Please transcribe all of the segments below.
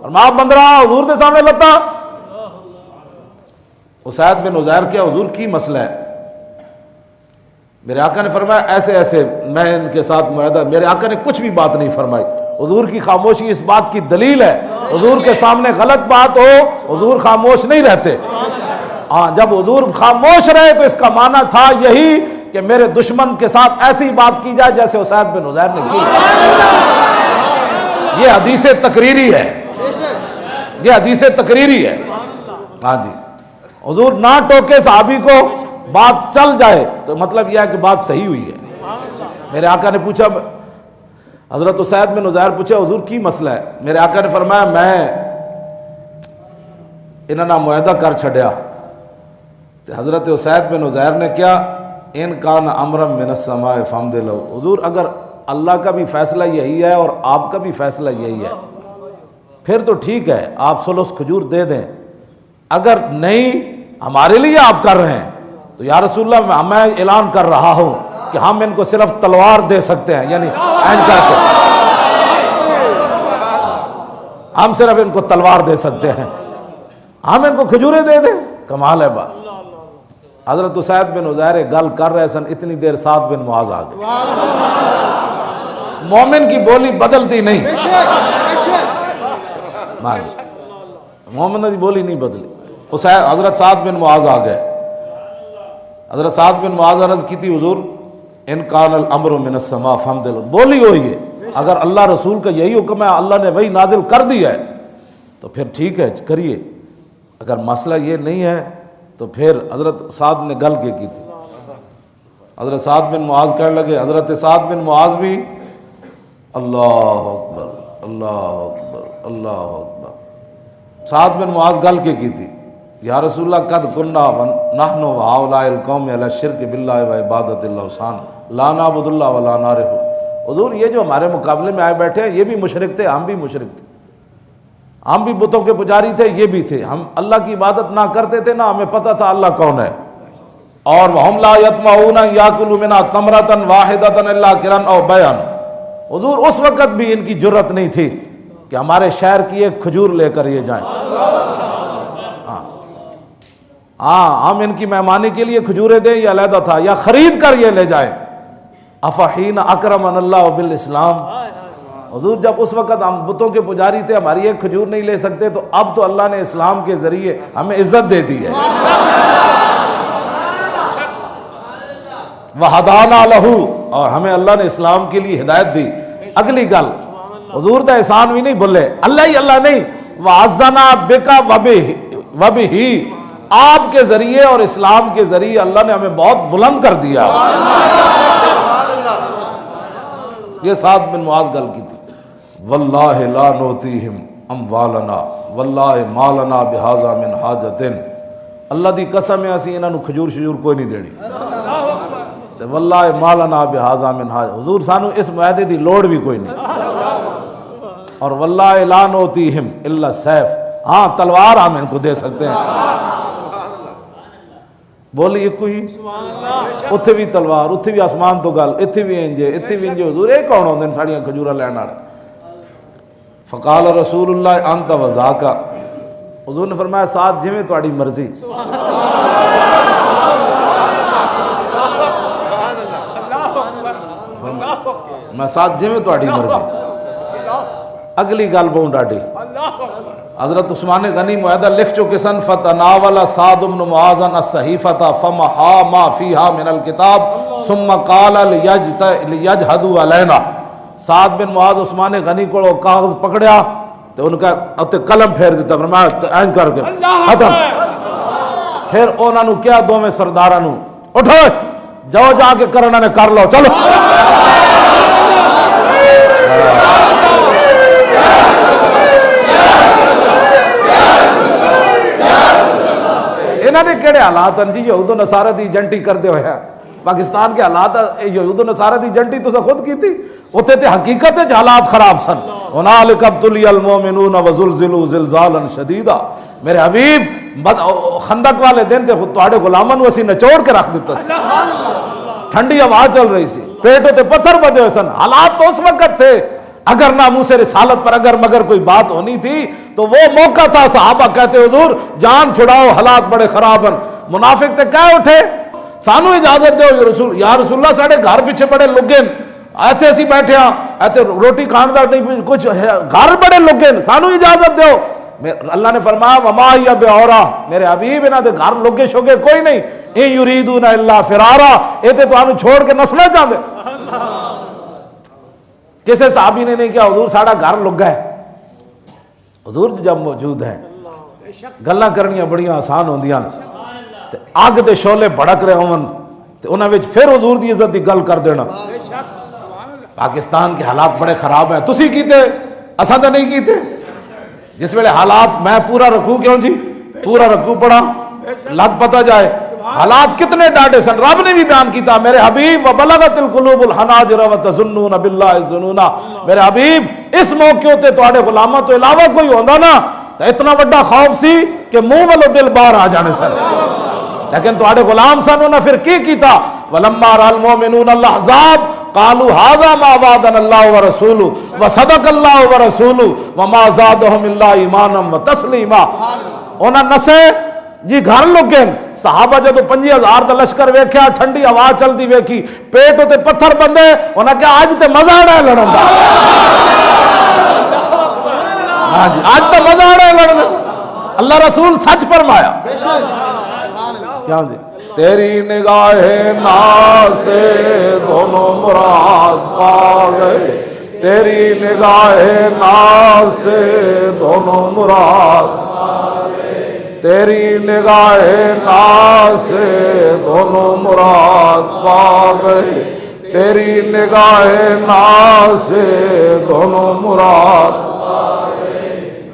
اور ماں بندرا حضور کے سامنے لتا اسید بن عزیر کیا حضور کی مسئلہ ہے؟ میرے آقا نے فرمایا ایسے ایسے میں ان کے ساتھ معاہدہ، میرے آقا نے کچھ بھی بات نہیں فرمائی. حضور کی خاموشی اس بات کی دلیل ہے، حضور کے سامنے غلط بات ہو حضور خاموش نہیں رہتے. ہاں جب حضور خاموش رہے تو اس کا معنی تھا یہی کہ میرے دشمن کے ساتھ ایسی بات کی جائے جیسے اسید بن عزیر نے کی. یہ حدیث تقریری ہے، یہ حدیث تقریری ہے. ہاں جی، حضور نہ ٹوکے صحابی کو، بات چل جائے تو مطلب یہ ہے کہ بات صحیح ہوئی ہے. میرے آقا نے پوچھا، حضرت اسید بن عزیر پوچھا حضور کی مسئلہ ہے؟ میرے آقا نے فرمایا میں انہوں نے معاہدہ کر چھڑیا. حضرت اسید بن عزیر نے کیا ان کان امرا من السماء فامد لو، حضور اگر اللہ کا بھی فیصلہ یہی ہے اور آپ کا بھی فیصلہ یہی ہے پھر تو ٹھیک ہے، آپ سلس کھجور دے دیں. اگر نہیں ہمارے لیے آپ کر رہے ہیں تو یا رسول اللہ میں اعلان کر رہا ہوں کہ ہم ان کو صرف تلوار دے سکتے ہیں، یعنی ہم صرف ان کو تلوار دے سکتے ہیں، ہم ان کو کھجوریں دے دیں. کمال ہے بات. حضرت اسید بن عزیر گل کر رہے سن، اتنی دیر سعد بن معاذ آ گئے. مومن کی بولی بدلتی نہیں، مومن کی بولی نہیں بدلی. حضرت سعد بن معاذ آ گئے. حضرت سعد بن معاذ عرض کی تھی حضور ان کان الامر من السماء فامد لو، بولی ہوئی ہے اگر اللہ رسول کا یہی حکم ہے، اللہ نے وہی نازل کر دیا ہے تو پھر ٹھیک ہے کریے. اگر مسئلہ یہ نہیں ہے تو پھر حضرت سعد نے گل کی تھی. حضرت سعد بن معاذ کہنے لگے، حضرت سعد بن معاذ بھی اللہ اکبر اللہ اکبر اللہ اکبر. سعد بن معاذ گل کی تھی یا رسول اللہ قد کننا نحن وهؤلاء القوم علی الشرک باللہ وعبادۃ الاوثان لا نعبد اللہ ولا نعرف. حضور یہ جو ہمارے مقابلے میں آئے بیٹھے ہیں یہ بھی مشرک تھے، ہم بھی مشرک تھے، ہم بھی بتوں کے پجاری تھے، یہ بھی تھے. ہم اللہ کی عبادت نہ کرتے تھے نہ ہمیں پتہ تھا اللہ کون ہے. اور وَهُمْ لَا يَطْمَعُونَ يَأْكُلُوا مِنْهَا تَمْرَةً وَاحِدَةً إِلَّا قِرًا أَوْ بَيْعًا. حضور اس وقت بھی ان کی جرت نہیں تھی کہ ہمارے شہر کی ایک کھجور لے کر یہ جائیں. ہاں ہم ان کی مہمانی کے لیے کھجوریں دیں یہ علیحدہ تھا، یا خرید کر یہ لے جائیں. افحین اکرمن اللہ بالاسلام. حضور جب اس وقت ہم بتوں کے پجاری تھے ہماری ایک کھجور نہیں لے سکتے تو اب تو اللہ نے اسلام کے ذریعے ہمیں عزت دے دی ہے. وہدانا لہو، اور ہمیں اللہ نے اسلام کے لیے ہدایت دی. اگلی گل حضور دا احسان بھی نہیں بھولے، اللہ ہی اللہ نہیں، وعزنا بکا وبہی، آپ کے ذریعے اور اسلام کے ذریعے اللہ نے ہمیں بہت بلند کر دیا. یہ سعد بن معاذ گل کی تھی. واللہ لا نوتیہم اموالنا واللہ مالنا بہذا من حاجت. اللہ دی قسم ہے اسی انہاں نو کھجور شجور کوئی نہیں دینی. واللہ مالنا بہذا من حاجت، حضور سانو اس معاہدے دی لوڑ بھی کوئی نہیں. اور واللہ لا نوتیہم الا سیف، ہاں تلوار ہم ان کو دے سکتے ہیں. بولی ایک ہی اتھے بھی تلوار، اتھے بھی آسمان تو گل، اتھے بھی انجے اتھے بھی انجے. حضور ایک کون ہوندے ساڑیاں کھجورا لینا. فقال رسول اللہ انت وذاک. حضور نے فرمایا ساتھ جویں تہاڈی مرضی. میں ساتھ جویں تہاڈی مرضی. اگلی گل بہوں ڈاڈی. حضرت عثمان غنی معاہدہ لکھ چکے سن. فتناول سعد بن معاذ الصحیفۃ فمحا ما فیہا من الکتاب ثم قال لیجہدوا علینا. سعد بن معاذ عثمان غنی کو کاغذ پکڑیا تو ان کا قلم پھیر دیتا، فرمایا اینج کر کے ختم. پھر انہوں نے کیا دو میں سرداراں نو اٹھو جاؤ جا کے کرنا نے کر لو چلو. انہوں نے کہڑے حالات ہیں جی یہود و نصارہ دی جنٹی کردے ہوئے ہیں. پاکستان کے حالات یہود و نصارہ دی جنٹی تو خود کی تھی، اتنے تے حقیقت ہے حالات خراب سن. هنالک ابتلی المؤمنون وزلزلوا زلزالا شدیدا. میرے حبیب خندق والے دن تے تواڈے غلاماں نو اسی نچوڑ کے رکھ دیتا سی. ٹھنڈی ہوا چل رہی سی، پیٹوں تے پتھر بجے ہوئے سن. حالات تو اس وقت تھے اگر ناموس رسالت پر اگر مگر کوئی بات ہونی تھی تو وہ موقع تھا. صحابہ کہتے حضور جان چھڑاؤ حالات بڑے خراب ہیں. منافق تے کہہ اٹھے سانو اجازت دو یا رسول اللہ ساڑے گھر پیچھے بڑے لوگ ایتھے اسی بیٹھے ہاں ایتھے روٹی کھان دا نہیں کچھ گھر بڑے لوگ سانو اجازت دو. اللہ نے فرمایا وما ہی بعورا میرے حبیب انہاں دے گھر لوگے شوگے کوئی نہیں. ان یریدون الا فرارا اے تے تانوں چھوڑ کے نسنا چاہندے. کسی صحابی نے نہیں کیا حضور ساڑا گھر لگا ہے. حضور جب موجود ہیں گلاں کرنیاں بڑیاں آسان ہوندیاں تے اگ دے شعلے بھڑک رہے ہون تے انہاں وچ پھر حضور دی عزت دی گل کر دینا. پاکستان کے حالات بڑے خراب ہیں تسی کیتے اساں تے نہیں کیتے. جس ویلے حالات میں پورا رکوع کیوں جی پورا رکوع پڑھا لگ پتہ جائے حالات کتنے ڈاڈے سن. رب نے بھی بیان کیتا میرے حبیب وبلغت القلوب الحناجر وتظنون باللہ الظنون. میرے حبیب اس موقع تے تواڈے غلاماں تو علاوہ کوئی ہوندا نا تو اتنا بڑا خوف سی کہ منہ والو دل باہر آ جانے سن. لیکن تواڈے غلام سن انہاں پھر کی کیتا ولما رأى المؤمنون الاحزاب قالوا هذا ما وعدنا الله ورسوله وصدق الله ورسوله وما زادهم الا ایمانا وتسلیما. انہاں نسے جی گھر لوگ صحابہ جدو 50,000 دا لشکر ویکھیا ٹھنڈی ہوا چلتی ویکھی پیٹ تے پتھر بندے انہاں کہ آج تے مزہ آ رہا ہے لڑن دا. ہاں جی آج تے مزہ آ رہا ہے لڑن دا. اللہ رسول سچ فرمایا کیا جی تیری نگاہ ناز سے دونوں مراد پا گئے. تیری نگاہ ناز سے دونوں مراد تیری نگاہ ناز سے دونوں مراد پا گئے. تیری نگاہ ناز سے دونوں مراد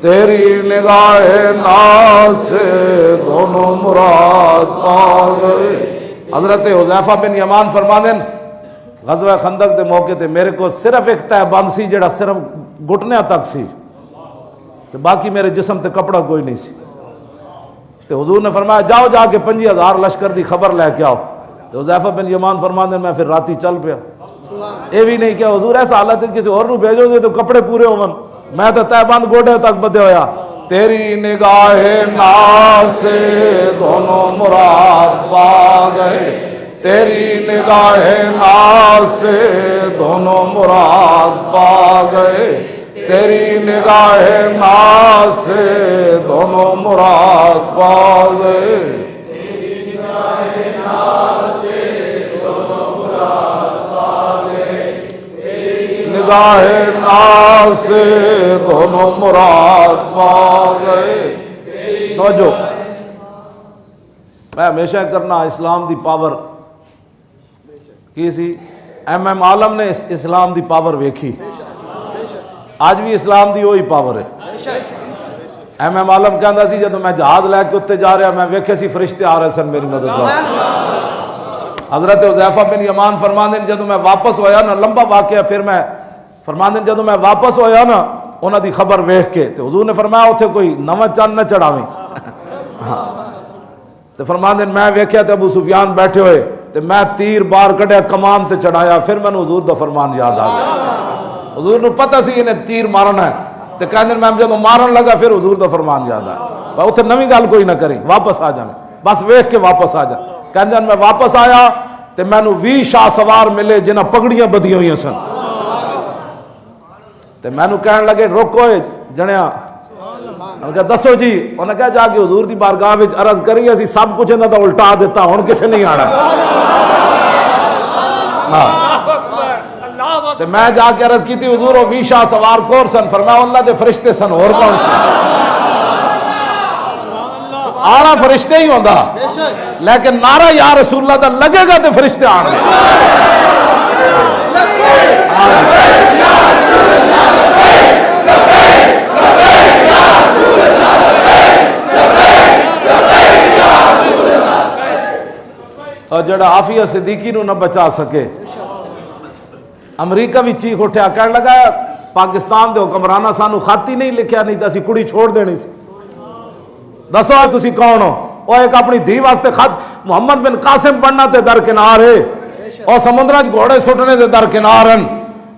تیری نگاہ ناز سے دونوں مراد پا گئے. حضرت حذیفہ بن یمان فرماندے غزوہ خندق دے موقع تے میرے کو صرف ایک تہ بند سی جڑا صرف گھٹنیاں تک سی تے باقی میرے جسم تے کپڑا کوئی نہیں سی. تے حضور نے فرمایا جاؤ جا کے 50,000 لشکر دی خبر لے کے آؤ. تے حذیفہ بن یمان فرماندے میں پھر راتی چل پیا. اے بھی نہیں کیا حضور ایسا حالت ہے کسی اور نو بھیجو دے تو کپڑے پورے ہون میں تو تہ بند گوڑے تک بدے ہویا. تیری نگاہ ناز سے دونوں مراد پا گئے. تیری نگاہ ناز سے دونوں مراد پا گئے. تیری نگاہ ناز سے دونوں مراد پا گئے. تیری نگاہ ناز سے دونوں مراد پا گئے. نگاہ ناز سے دونوں مراد پا گئے. توجہ میں ہمیشہ کرنا اسلام دی پاور کی سی. ایم عالم نے اسلام دی پاور ویکھی آج بھی اسلام دی وہی پاور ہے. ایم عالم کہندا سی جدو میں جہاز لے کے اتنے جا رہا میں ویکھے سی فرشتے آ رہے سن میری مدد واسطے. حضرت حذیفہ بن یمان فرماندے جدو میں واپس ہویا نا لمبا واقعہ پھر میں فرماندے جدو میں واپس ہویا نا انہاں دی خبر ویکھ کے تے حضور نے فرمایا اوتھے کوئی نواں چند نہ چڑھاویں. تے فرماندے میں ویکھیا تے ابو سفیان بیٹھے ہوئے تے میں تیر بار کڈیا کمان تے چڑھایا پھر میں حضور دا فرمان یاد آ گیا. حضور نو پتہ سی انہیں تیر مارنا ہے تے کہندے میں جدوں مارن لگا پھر حضور دا فرمان یاد آیا. اوتھے نویں گل کوئی نہ کریں واپس آ جانے بس ویکھ کے واپس آ جا. کہندے میں واپس آیا تے مینوں 20 شاہ سوار ملے جنہاں پگڑیاں بدیاں ہوئی سن تے مینوں کہن لگے روکو جنیا انہوں نے کہا دسو جی. انہوں نے کہا جا کے حضور دی بارگاہ وچ عرض کری اسی سب کچھ انہاں دا الٹا دیتا ہن کسے نہیں آنا. تے میں جا کے عرض کی تھی حضور وہ 20 شاہ سوار کور سن فرمایا اللہ دے فرشتے سن اور کون سن. آنا فرشتے ہی ہوندا لیکن نعرہ یا رسول اللہ دا لگے گا تے فرشتے آنے. اور جڑا عافیہ صدیقی نو نہ بچا سکے امریکہ بھی چیخ اٹھیا کہنے لگا پاکستان دے حکمرانہ سانو خط ہی نہیں لکھیا نہیں تو اسی کڑی چھوڑ دینی سی. دسو تسی کون ہو؟ وہ ایک اپنی دھی واسطے خط محمد بن قاسم پڑھنا تے درکنار ہے اور سمندراں گھوڑے سٹنے تے درکنار ہیں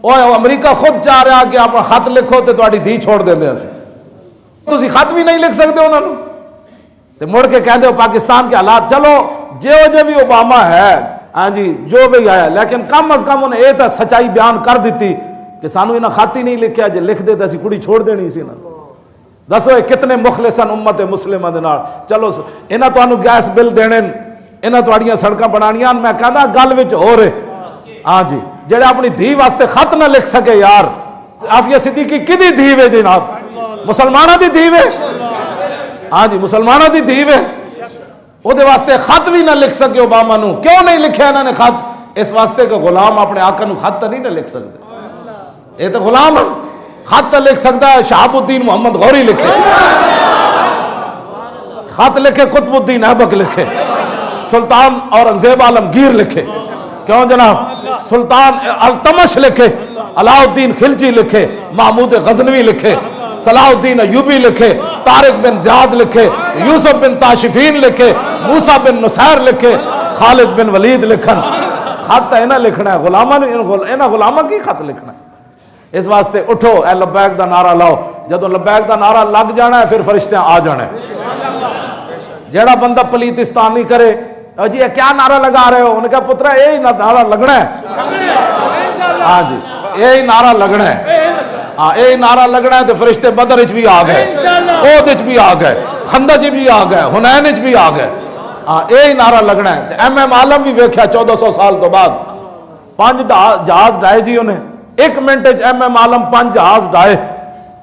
وہ امریکہ خود چاہ رہا کہ آپ خط لکھو تو تہاڈی دھی چھوڑ دیندے اسی، تسی خط بھی نہیں لکھ سکتے انہوں نے، تے مڑ کے کہندے ہو پاکستان کے حالات، چلو جو بھی اوباما ہے، ہاں جی جو بھی ہے، لیکن کم از کم انہیں یہ تو سچائی بیان کر دیتی کہ سانو انہاں خط ہی نہیں لکھیا، جے لکھ دے تے اسی کڑی چھوڑ دینی سی نا۔ دسو یہ کتنے مخلصن امت مسلمہ دے نال، چلو انہاں تانوں گیس بل دینے، انہاں تہاڈیاں سڑکاں بنانیاں، میں کہنا گل وچ ہو رہے، ہاں جی جڑے اپنی دھی واسطے خط نہ لکھ سکے، یار عافیہ صدیقی کدی دھی وے جناب؟ مسلمانہ دی دھی وے، ہاں جی مسلمانہ دی دھی وے، وہ دے واسطے خط بھی نہ لکھ سکے اوباما نو۔ کیوں نہیں لکھیا انہوں نے خط؟ اس واسطے کہ غلام اپنے آقا نو خط نہیں نہ لکھ سکتے، یہ تو غلام ہے، خط لکھ سکتا ہے شہاب الدین محمد غوری لکھے، خط لکھے قطب الدین ایبک لکھے، سلطان اورنگزیب عالمگیر لکھے، کیوں جناب، سلطان التمش لکھے، علاء الدین خلجی لکھے، محمود غزنوی لکھے، صلاح الدین ایوبی لکھے، طارق بن زیاد لکھے، یوسف بن تاشفین لکھے، موسیٰ بن نصیر لکھے، خالد بن ولید لکھن، خط ہے نہ لکھنا ہے، غلامہ کی خط لکھنا ہے۔ اس واسطے اٹھو، اے لبیک دا نعرہ لاؤ، جدو لبیک دا نعرہ لگ جانا ہے پھر فرشتے آ جانا ہے۔ جیڑا بندہ پلیتستان نہیں کرے، جی یہ کیا نعرہ لگا رہے ہو؟ انہوں نے کہا پترہ یہی نعرہ لگنا ہے، ہاں جی یہی نعرہ لگنا ہے، ہاں یہی نعرہ لگنا ہے، تو فرشتے بدر اچ بھی آ گئے، احد اچ بھی آ گئے، خندق اچ بھی آ گئے، حنین اچ بھی آ گئے، ہاں یہی نعرہ لگنا ہے۔ ایم ایم عالم بھی ویکھیا 1400 سال تو بعد 5 جہاز ڈائے جی انہیں، 1 منٹ ایم ایم عالم 5 جہاز ڈائے،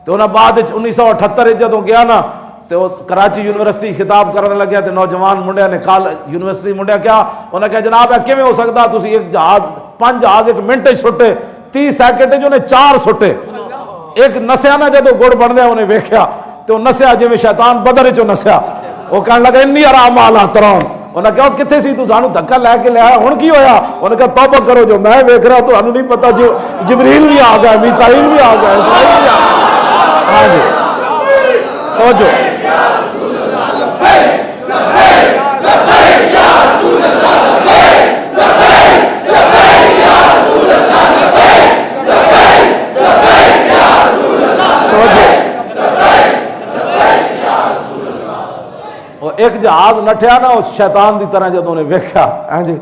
تو انہیں بعد 1978 جدوں گیا نا، تو کراچی یونیورسٹی خطاب کرنے لگیا، تو نوجوان منڈیا نے یونیورسٹی منڈیا کیا انہیں کہا جناب ہے کیویں ہو سکتا تسی 5 جہاز 1 منٹ سٹے، 30 سیکنڈ جو انہیں 4 سٹے، ایک نسیا نا جدو گڑ بن دیا انہیں ویکھیا، تو نسیا جی میں شیطان بدر چو نسیا، وہ کہنے لگا انی ارام آلہ ترون، انہیں کہا کتنے سی تو سانو دھکا لے کے لے آیا، ہن کی ہویا؟ انہیں کہا توبہ کرو، جو میں ویکھ رہا تو ہمیں نہیں پتا، جو جبریل بھی آ گیا، میکائیل بھی آ گیا، اسرائیل بھی آ گیا، ہاں جی توجہ، ایک جہاز نٹھیا نا اس شیطان دی طرح جدوں نے ویکھیا، ہاں جی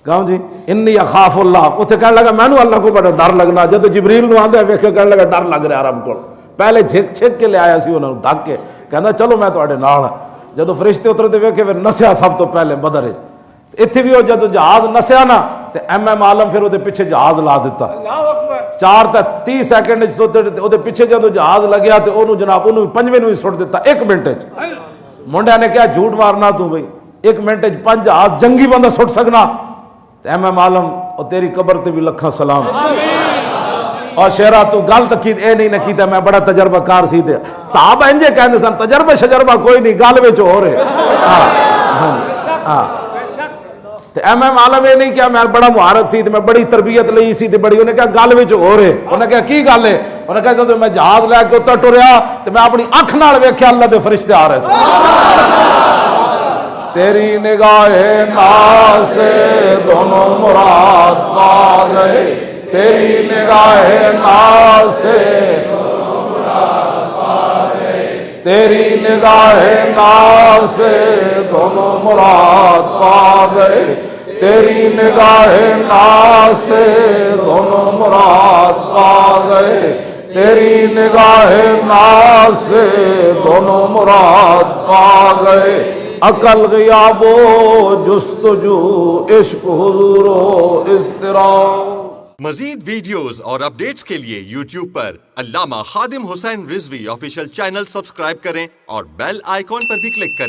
کہوں جی انی اخاف اللہ، اتنے کہنے لگا میں نو اللہ کو بڑا ڈر لگنا، جدو جبریل نو آندے ویکھیا کہنے لگا ڈر لگ رہا رب کو، پہلے چھک کے لے آیا سی انہوں دھک کے، کہنا چلو میں تواڈے نال ہاں، جدو فرشتے اترتے ویکھے پھر نسیا سب تو پہلے بدر ہے، اتنے بھی وہ جدو جہاز نسیا نا تو ایم ایم عالم پھر وہ پیچھے جہاز لا دیتا، 4 تا 30 سیکنڈ وہ پیچھے جدو جہاز لگیا تو انہوں جناب انہوں 5ویں نو ہی سٹ دیتا 1 منٹ، منڈیا نے کہا جھوٹ مارنا تو بھئی 1 منٹ 5 جہاز جنگی بندہ سٹ سکنا، ایم ایم عالم اور تیری قبر تے بھی لکھاں سلام، اور شیرہ تو گل تکید اے نہیں نہ کیتا میں بڑا تجربہ کار سی تے صحابہ انجے کہندے سن تجربہ شجربہ کوئی نہیں، گل وچ ہو رہے، تے ایم ایم عالم یہ نہیں کہا میں بڑا مہارت سی تے میں بڑی تربیت لئی سی تے بڑی، انہیں کہا گل وچ ہو رہے، انہیں کہا کی گل ہے؟ انہیں کہا جدوں میں جہاز لے کے اتر ٹریا تے میں اپنی اکھ نال ویکھیا اللہ دے فرشتے آ رہے سن، تیری نگاہ ناز سے دونوں مراد پا گئے، تیری نگاہ ناز سے دونوں مراد پا گئے، تیری نگاہ ناز سے دونوں مراد پا گئے، تیری نگاہ ناز سے دونوں مراد پا گئے، تیری نگاہ ناز سے دونوں مراد پا گئے، عقل غیاب و جستجو عشق حضور و اضطراب۔ مزید ویڈیوز اور اپڈیٹس کے لیے یوٹیوب پر علامہ Khadim Hussain Rizvi official channel subscribe کریں اور بیل آئیکن پر بھی کلک کریں۔